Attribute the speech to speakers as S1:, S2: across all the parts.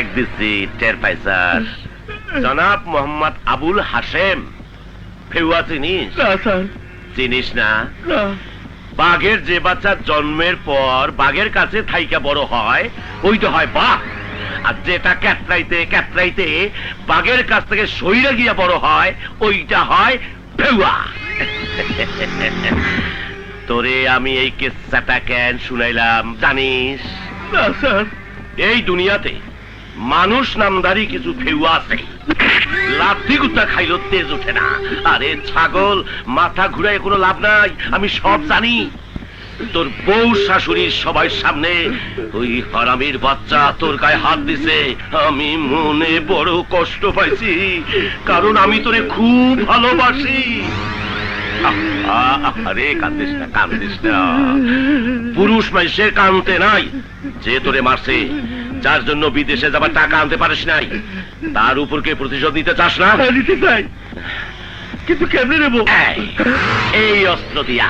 S1: Tag দিচ্ছি, টের পাই sir. জনাব মোহাম্মদ আবুল হাশেম। ফেউয়া চিনিস?
S2: না স্যার,
S1: চিনিস না?
S2: না।
S1: বাঘের যে বাচ্চা জন্মের পর বাঘের কাছে থাইকা বড় হয়, ওইটা হয় বাঘ। আর যেটা ক্যাটরাইতে ক্যাটরাইতে বাঘের কাছ থেকে সইরা গিয়া বড় হয়, ওইটা হয় ফেউয়া। তোরে আমি এই কেসাটা কেন শুনাইলাম জানিস?
S2: না স্যার।
S1: এই দুনিয়াতে মানুষ নামদারি কিছু ফেউয়া আছে, লাথি গুতা খাইল তেজ ওঠে না। আরে ছাগল, মাথা ঘুরায় কোনো লাভ নাই, আমি সব জানি। তোর বউ শাশুড়ির সবাই সামনে ওই হারামির বাচ্চা তোর গায়ে হাত দিছে, আমি মনে বড় কষ্ট পাইছি, কারণ আমি তোরে খুব ভালোবাসি। আরে কান্দিস না, কান্দিস না। পুরুষ মানুষের কানতে নাই। যে তোরে মারছে, যার জন্য বিদেশে যাবার টাকা আনতে পারিস নাই, তার উপর কে প্রতিশোধ নিতে চাস না?
S2: নিতে চাই, কিন্তু কেমনে নেব?
S1: এই অস্ত্র দিয়া।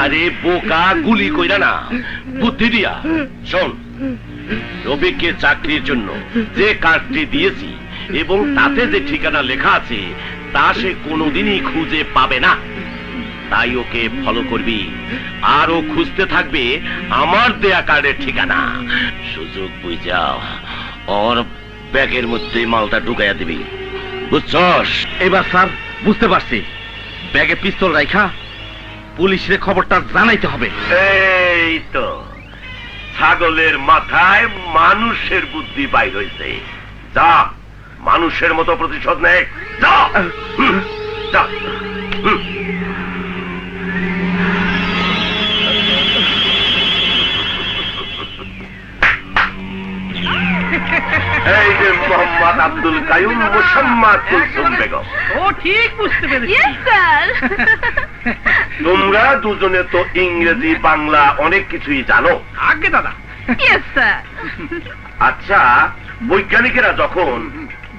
S1: আরে বোকা, গুলি কইরা না, বুদ্ধি দিয়া। শোন, রবিকে চাকরির জন্য যে কার্ডটি দিয়েছি এবং তাতে যে ঠিকানা লেখা আছে, তা সে কোনোদিনই খুঁজে পাবে না। তাই ওকে ফলো করবি, আর ও খুঁজতে থাকবে আমার দেয়া কার্ডের ঠিকানা। সুযোগ বুঝা ওর ব্যাগের মধ্যে মালটা ঢুকাইয়া দিবি, বুঝছস?
S2: এবার স্যার বুঝতে পারছি, ব্যাগে পিস্তল রাখা পুলিশের খবরটা জানাইতে হবে।
S1: এই তো ছাগলের মাথায় মানুষের বুদ্ধি বাইর হয়েছে। যা, মানুষের মতো প্রতিশোধ নে, যা। যা। এই যে মোহাম্মদ আব্দুল কাইয়ুম মোসাম্মদ কুলসুম বেগম।
S2: ও ঠিক বুঝতে পেরেছি।
S1: তোমরা দুজনে তো ইংরেজি বাংলা অনেক কিছুই জানো।
S2: আগে দাদা।
S1: আচ্ছা, বৈজ্ঞানিকেরা যখন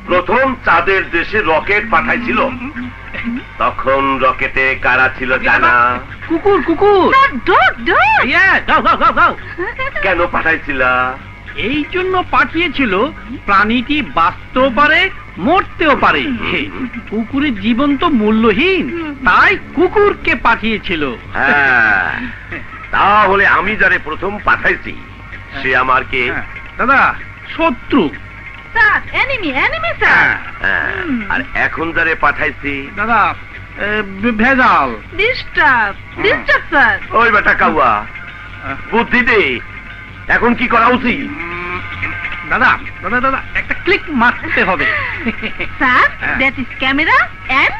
S1: প্রথম চাঁদের দেশে রকেট পাঠাইছিল, তখন রকেটে কারা ছিল জানা?
S2: কুকুর কুকুর।
S1: কেন পাঠাইছিল?
S2: এই জন্য পাঠিয়েছিল, প্রাণীটি বাঁচতেও পারে, মরতেও পারে। কুকুরের জীবন তো মূল্যহীন, তাই কুকুরকে পাঠিয়েছিল।
S1: হ্যাঁ, তাহলে আমি যারে প্রথম পাঠাইছি সে আমার কে?
S2: দাদা, শত্রু।
S1: আর এখন যারে পাঠাইছি?
S2: দাদা, ভেজাল।
S1: ওই বেটা কাউয়া, বুদ্ধি দে, এখন কি করা উচিত?
S2: দাদা দাদা দাদা, একটা ক্লিক মারতে হবে।
S3: Sir, that is camera and